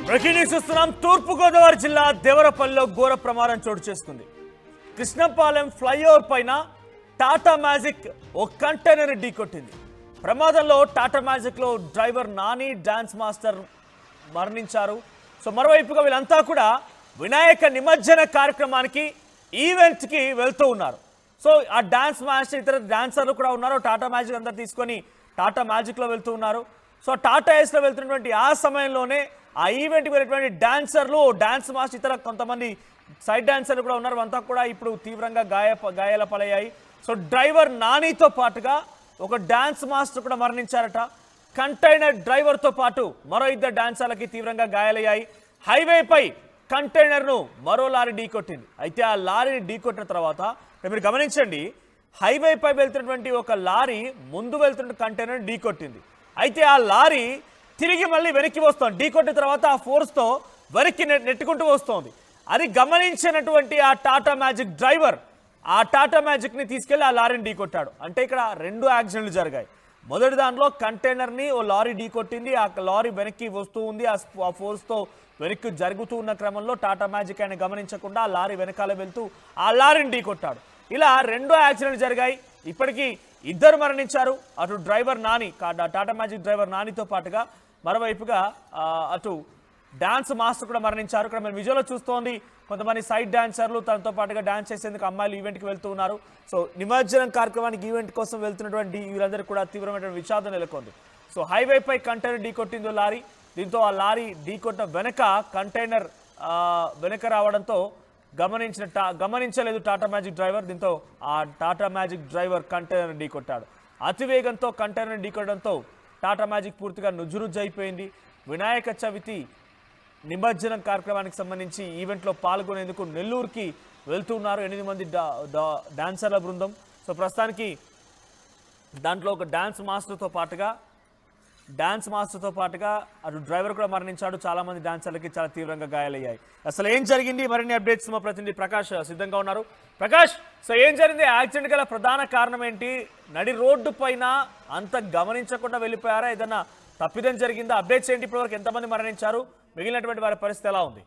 Breaking news చూస్తున్నాం. తూర్పుగోదావరి జిల్లా దేవరపల్లిలో ఘోర ప్రమాదం చోటు చేసుకుంది. కృష్ణపాలెం ఫ్లైఓవర్ పైన టాటా మ్యాజిక్ ఓ కంటైనర్ ఢీకొట్టింది. ప్రమాదంలో టాటా మ్యాజిక్ లో డ్రైవర్ నాని, డాన్స్ మాస్టర్ మరణించారు. సో మరోవైపుగా వీళ్ళంతా కూడా వినాయక నిమజ్జన కార్యక్రమానికి ఈవెంట్ కి వెళ్తూ ఉన్నారు. సో ఆ డాన్స్ మాస్టర్ ఇతర డాన్సర్లు కూడా ఉన్నారు. టాటా మ్యాజిక్ అంతా తీసుకొని టాటా మ్యాజిక్ లో వెళ్తూ ఉన్నారు. సో టాటా ఏస్ లో వెళ్తున్నటువంటి ఆ సమయంలోనే ఆ ఈవెంట్కి వెళ్ళినటువంటి డాన్సర్లు, డాన్స్ మాస్టర్, ఇతర కొంతమంది సైడ్ డాన్సర్లు కూడా ఉన్నారు. అంతా కూడా ఇప్పుడు తీవ్రంగా గాయాల పాలయ్యాయి. సో డ్రైవర్ నానితో పాటుగా ఒక డాన్స్ మాస్టర్ కూడా మరణించారట. కంటైనర్ డ్రైవర్తో పాటు మరో ఇద్దరు డాన్సర్లకి తీవ్రంగా గాయాలయ్యాయి. హైవేపై కంటైనర్ను మరో లారీ ఢీకొట్టింది. అయితే ఆ లారీని ఢీకొట్టిన తర్వాత మీరు గమనించండి, హైవేపై వెళ్తున్నటువంటి ఒక లారీ ముందు వెళ్తున్న కంటైనర్ ఢీకొట్టింది. అయితే ఆ లారీ తిరిగి మళ్ళీ వెనక్కి వస్తోంది. ఢీకొట్టిన తర్వాత ఆ ఫోర్స్తో వెనక్కి నెట్టుకుంటూ వస్తోంది. అది గమనించినటువంటి ఆ టాటా మ్యాజిక్ డ్రైవర్ ఆ టాటా మ్యాజిక్ని తీసుకెళ్లి ఆ లారీని ఢీకొట్టాడు. అంటే ఇక్కడ రెండు యాక్సిడెంట్లు జరిగాయి. మొదటి దాంట్లో కంటైనర్ని ఓ లారీ ఢీకొట్టింది. ఆ లారీ వెనక్కి వస్తూ ఉంది. ఆ ఫోర్స్తో వెనక్కి జరుగుతూ ఉన్న క్రమంలో టాటా మ్యాజిక్ ఆయన గమనించకుండా ఆ లారీ వెనకాల వెళ్తూ ఆ లారీని ఢీకొట్టాడు. ఇలా రెండో యాక్సిడెంట్ జరిగాయి. ఇప్పటికీ ఇద్దరు మరణించారు. అటు driver Nani, Tata Magic driver నానితో పాటుగా మరోవైపుగా అటు డాన్స్ మాస్టర్ కూడా మరణించారు. ఇక్కడ మనం విజువల్లో చూస్తోంది కొంతమంది సైడ్ డాన్సర్లు తనతో పాటుగా డాన్స్ చేసేందుకు అమ్మాయిలు ఈవెంట్కి వెళ్తూ ఉన్నారు. సో నిమజ్జనం కార్యక్రమానికి ఈవెంట్ కోసం వెళ్తున్నటువంటి వీళ్ళందరూ కూడా తీవ్రమైనటువంటి విషాదం నెలకొంది. సో హైవేపై కంటైనర్ ఢీకొట్టిందో లారీ. దీంతో ఆ లారీ ఢీకొట్టిన వెనక కంటైనర్ వెనక రావడంతో గమనించలేదు టాటా మ్యాజిక్ డ్రైవర్. దీంతో ఆ టాటా మ్యాజిక్ డ్రైవర్ కంటైనర్ ఢీకొట్టాడు. అతివేగంతో కంటైనర్ ఢీకొట్టడంతో టాటా మ్యాజిక్ పూర్తిగా నుజ్జునుజ్జైపోయింది. వినాయక చవితి నిమజ్జనం కార్యక్రమానికి సంబంధించి ఈవెంట్లో పాల్గొనేందుకు నెల్లూరుకి వెళ్తున్నారు 8 మంది డాన్సర్ల బృందం. సో ప్రస్తుతానికి దాంట్లో ఒక డాన్స్ మాస్టర్తో పాటుగా అటు డ్రైవర్ కూడా మరణించాడు. చాలామంది డాన్సర్లకి చాలా తీవ్రంగా గాయాలయ్యాయి. అసలు ఏం జరిగింది, మరిన్ని అప్డేట్స్ మా ప్రతినిధి ప్రకాష్ సిద్ధంగా ఉన్నారు. ప్రకాష్, సో ఏం జరిగింది? యాక్సిడెంట్ గల ప్రధాన కారణం ఏంటి? నడి రోడ్డు పైన అంత గమనించకుండా వెళ్ళిపోయారా? ఏదన్నా తప్పిదం జరిగిందా? అప్డేట్స్ ఏంటి? ఇప్పటివరకు ఎంతమంది మరణించారు? మిగిలినటువంటి వారి పరిస్థితి ఎలా ఉంది?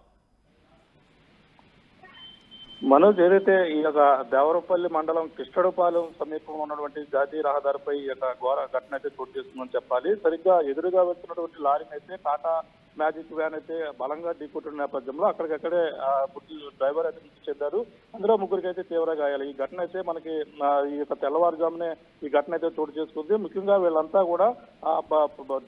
మనోజ్, ఏదైతే ఈ యొక్క దేవరపల్లి మండలం కిష్టడుపాలెం సమీపంలో ఉన్నటువంటి జాతీయ రహదారిపై ఈ యొక్క ఘోర ఘటన అయితే చోటు చేసుకుందని చెప్పాలి. సరిగ్గా ఎదురుగా వెళ్తున్నటువంటి లారీని అయితే టాటా మ్యాజిక్ వ్యాన్ అయితే బలంగా ఢీకొట్టిన నేపథ్యంలో అక్కడికక్కడే డ్రైవర్ అయితే మృతి చెందారు. అందులో ముగ్గురికి అయితే తీవ్ర గాయాలు. ఈ ఘటన అయితే మనకి ఈ యొక్క తెల్లవారుజామునే ఈ ఘటన అయితే చోటు చేసుకుంది. ముఖ్యంగా వీళ్ళంతా కూడా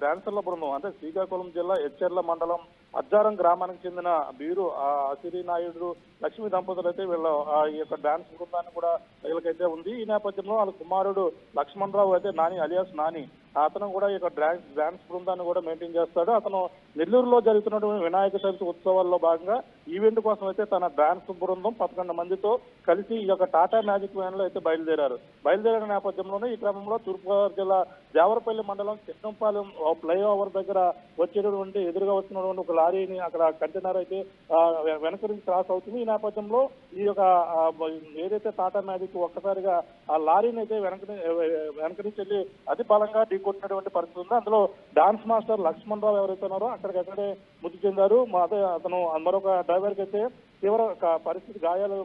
డాన్సర్ల బృందం, అంటే శ్రీకాకుళం జిల్లా ఎచ్చెర్ల మండలం అజ్జారం గ్రామానికి చెందిన బీరు అసిరి నాయుడు, లక్ష్మీ దంపతులు అయితే వీళ్ళ ఈ యొక్క డాన్స్ బృందాన్ని కూడా వీళ్ళకైతే ఉంది. ఈ నేపథ్యంలో వాళ్ళ కుమారుడు లక్ష్మణరావు అయితే నాని అలియాస్ నాని, అతను కూడా ఈ యొక్క డాన్స్ బృందాన్ని కూడా మెయింటైన్ చేస్తాడు. అతను నెల్లూరులో జరుగుతున్నటువంటి వినాయక చవితి ఉత్సవాల్లో భాగంగా ఈవెంట్ కోసం అయితే తన డాన్స్ బృందం 11 మందితో కలిసి ఈ యొక్క టాటా మ్యాజిక్ వ్యాన్ లో అయితే బయలుదేరిన నేపథ్యంలోనే ఈ క్రమంలో తూర్పుగోదావరి జిల్లా దేవరపల్లి మండలం కృష్ణపాలెం ఫ్లైఓవర్ దగ్గర వచ్చేటటువంటి ఎదురుగా వస్తున్నటువంటి ఒక లారీని అక్కడ కంటైనర్ అయితే వెనక నుంచి క్రాస్ అవుతుంది. ఈ నేపథ్యంలో ఈ యొక్క ఏదైతే టాటా మ్యాజిక్ ఒక్కసారిగా ఆ లారీని అయితే వెనక నుంచి వెళ్ళి అతి బలంగా ఢీకొట్టినటువంటి పరిస్థితి ఉంది. అందులో డాన్స్ మాస్టర్ లక్ష్మణరావు ఎవరైతే ఉన్నారో అక్కడికక్కడే మృతి చెందారు. అతను మరొక డ్రైవర్కి అయితే తీవ్ర పరిస్థితి, గాయాలు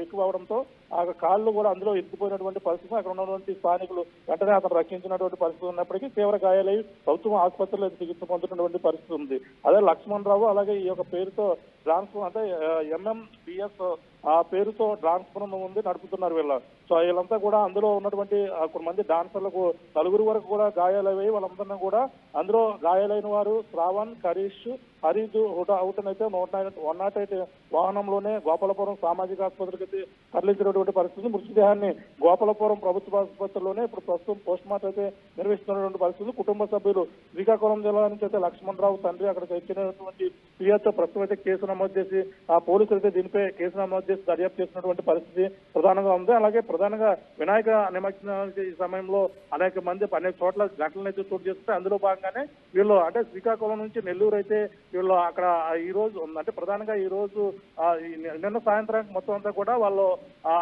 ఎక్కువ అవడంతో ఆ కాళ్ళు కూడా అందులో ఎత్తుకుపోయినటువంటి పరిస్థితి. అక్కడ ఉన్నటువంటి స్థానికులు వెంటనే అతను రక్షించినటువంటి పరిస్థితి ఉన్నప్పటికీ తీవ్ర గాయాలై ప్రభుత్వం ఆసుపత్రిలో చికిత్స పొందుతున్నటువంటి పరిస్థితి ఉంది. అదే లక్ష్మణరావు అలాగే ఈ యొక్క పేరుతో అంటే MMBS ఆ పేరుతో డాన్స్ బృందం ఉంది, నడుపుతున్నారు వీళ్ళు. సో వీళ్ళంతా కూడా అందులో ఉన్నటువంటి కొంతమంది డాన్సర్లకు 4 వరకు కూడా గాయాలయ్యాయి. వాళ్ళందరినీ కూడా అందులో గాయాలైన వారు శ్రావణ్, కరీష్, హరీదు అవుటనైతే 108 వాహనంలోనే గోపాలపురం సామాజిక ఆసుపత్రికి అయితే తరలించినటువంటి పరిస్థితి. మృతదేహాన్ని గోపాలపురం ప్రభుత్వ ఆసుపత్రిలోనే ఇప్పుడు ప్రస్తుతం పోస్ట్ మార్టం అయితే నిర్వహిస్తున్నటువంటి పరిస్థితి. కుటుంబ సభ్యులు శ్రీకాకుళం జిల్లా నుంచి అయితే లక్ష్మణరావు తండ్రి అక్కడికి వచ్చినటువంటి ఫిర్యాదుతో ప్రస్తుతం అయితే కేసు నమోదు చేసి ఆ పోలీసులు అయితే దీనిపై కేసు నమోదు చేసి దర్యాప్తు చేస్తున్నటువంటి పరిస్థితి ప్రధానంగా ఉంది. అలాగే ప్రధానంగా వినాయక నిమజ్జనానికి ఈ సమయంలో అనేక చోట్ల ఘటనలు అయితే చోటు చేస్తే అందులో భాగంగానే వీళ్ళు అంటే శ్రీకాకుళం నుంచి నెల్లూరు అయితే వీళ్ళు అక్కడ ఈ రోజు అంటే ప్రధానంగా ఈ రోజు నిన్న సాయంత్రానికి మొత్తం అంతా కూడా వాళ్ళు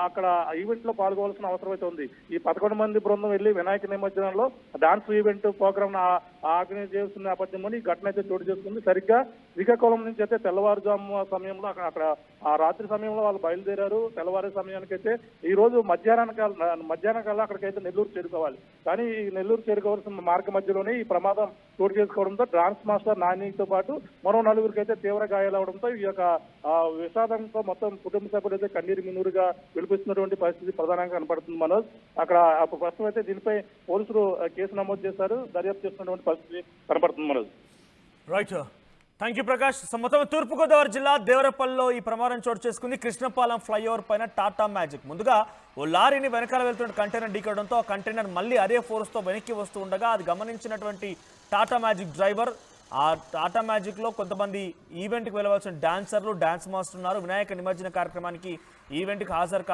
అక్కడ ఈవెంట్ లో పాల్గొవాల్సిన అవసరం అయితే ఉంది. ఈ 11 మంది బృందం వెళ్ళి వినాయక నిమజ్జనంలో డాన్స్ ఈవెంట్ ప్రోగ్రామ్ ఆగ్నేయ చేస్తున్న నేపథ్యంలో ఈ ఘటన అయితే చోటు చేసుకుంది. సరిగ్గా శ్రీకాకుళం నుంచి అయితే తెల్లవారుజాము సమయంలో అక్కడ ఆ రాత్రి సమయంలో వాళ్ళు బయలుదేరారు. తెల్లవారు సమయానికైతే ఈ రోజు మధ్యాహ్నం కల్లా అక్కడికైతే నెల్లూరు చేరుకోవాలి. కానీ ఈ నెల్లూరు చేరుకోవాల్సిన మార్గ మధ్యలోనే ఈ ప్రమాదం చోటు చేసుకోవడంతో డాన్స్ మాస్టర్ నానితో పాటు మరో నలుగురికి అయితే తీవ్ర గాయాలవడంతో ఈ యొక్క విషాదంతో మొత్తం కుటుంబ సభ్యులు అయితే కన్నీరు మిన్నూరుగా విలిపిస్తున్నటువంటి పరిస్థితి ప్రధానంగా కనపడుతుంది మనోజ్. అక్కడ ప్రస్తుతం అయితే దీనిపై పోలీసులు కేసు నమోదు చేశారు, దర్యాప్తు చేస్తున్నటువంటి పరిస్థితి కనపడుతుంది Manoj. Right, thank you Prakash. So మొత్తం తూర్పుగోదావరి జిల్లా దేవరపల్లిలో ఈ ప్రమాదం చోటు చేసుకుంది. కృష్ణపాలెం ఫ్లైఓవర్ పైన టాటా మ్యాజిక్ ముందుగా ఓ లారీని వెనకాల వెళ్తున్న కంటైనర్ ఢీకొనడంతో ఆ కంటైనర్ మళ్ళీ అదే ఫోర్స్తో వెనక్కి వస్తూ ఉండగా అది గమనించినటువంటి టాటా మ్యాజిక్ డ్రైవర్, ఆ టాటా మ్యాజిక్లో కొంతమంది ఈవెంట్కి వెళ్ళవలసిన డాన్సర్లు, డాన్స్ మాస్టర్ ఉన్నారు. వినాయక నిమజ్జన కార్యక్రమానికి ఈవెంట్కి హాజరు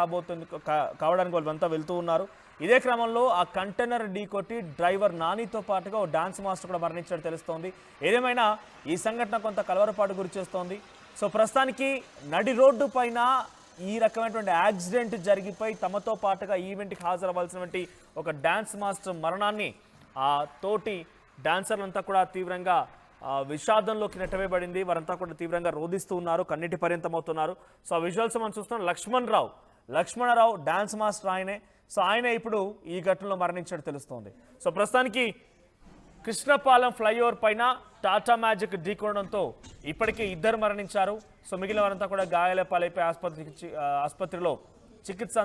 కావడానికి వాళ్ళంతా వెళ్తూ ఉన్నారు. ఇదే క్రమంలో ఆ కంటైనర్ ఢీకొట్టి డ్రైవర్ నానితో పాటుగా ఓ డాన్స్ మాస్టర్ కూడా మరణించినట్టు తెలుస్తోంది. ఏదేమైనా ఈ సంఘటన కొంత కలవరపాటు గురి చేస్తోంది. సో ప్రస్తుతానికి నడి రోడ్డు పైన ఈ రకమైనటువంటి యాక్సిడెంట్ జరిగిపోయి తమతో పాటుగా ఈవెంట్కి హాజరవ్వాల్సినటువంటి ఒక డాన్స్ మాస్టర్ మరణాన్ని ఆ తోటి డాన్సర్లంతా కూడా తీవ్రంగా విషాదంలోకి నెట్టవేయబడింది. వారంతా కూడా తీవ్రంగా రోధిస్తూ ఉన్నారు, కన్నీటి పర్యంతమవుతున్నారు. సో ఆ విజువల్స్ మనం చూస్తున్నాం. లక్ష్మణరావు డాన్స్ మాస్టర్ ఆయనే. సో ఆయన ఇప్పుడు ఈ ఘటనలో మరణించినట్టు తెలుస్తోంది. సో ప్రస్తుతానికి కృష్ణపాలెం ఫ్లైఓవర్ పైన టాటా మ్యాజిక్ ఢీకొనడంతో ఇప్పటికే 2 మరణించారు. సో మిగిలిన వారంతా కూడా గాయాల పాలైపోయి ఆసుపత్రిలో చికిత్స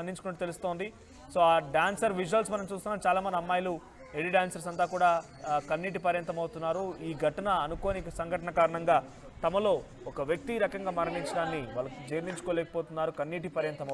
అందించుకున్నట్టు తెలుస్తోంది. సో ఆ డాన్సర్ విజువల్స్ మనం చూస్తున్నాం. చాలామంది అమ్మాయిలు, లేడీ డాన్సర్స్ అంతా కూడా కన్నీటి పర్యంతం అవుతున్నారు. ఈ ఘటన అనుకోని సంఘటన కారణంగా తమలో ఒక వ్యక్తి రకంగా మరణించడాన్ని వాళ్ళు జీర్ణించుకోలేకపోతున్నారు, కన్నీటి పర్యంతం అవుతున్నారు.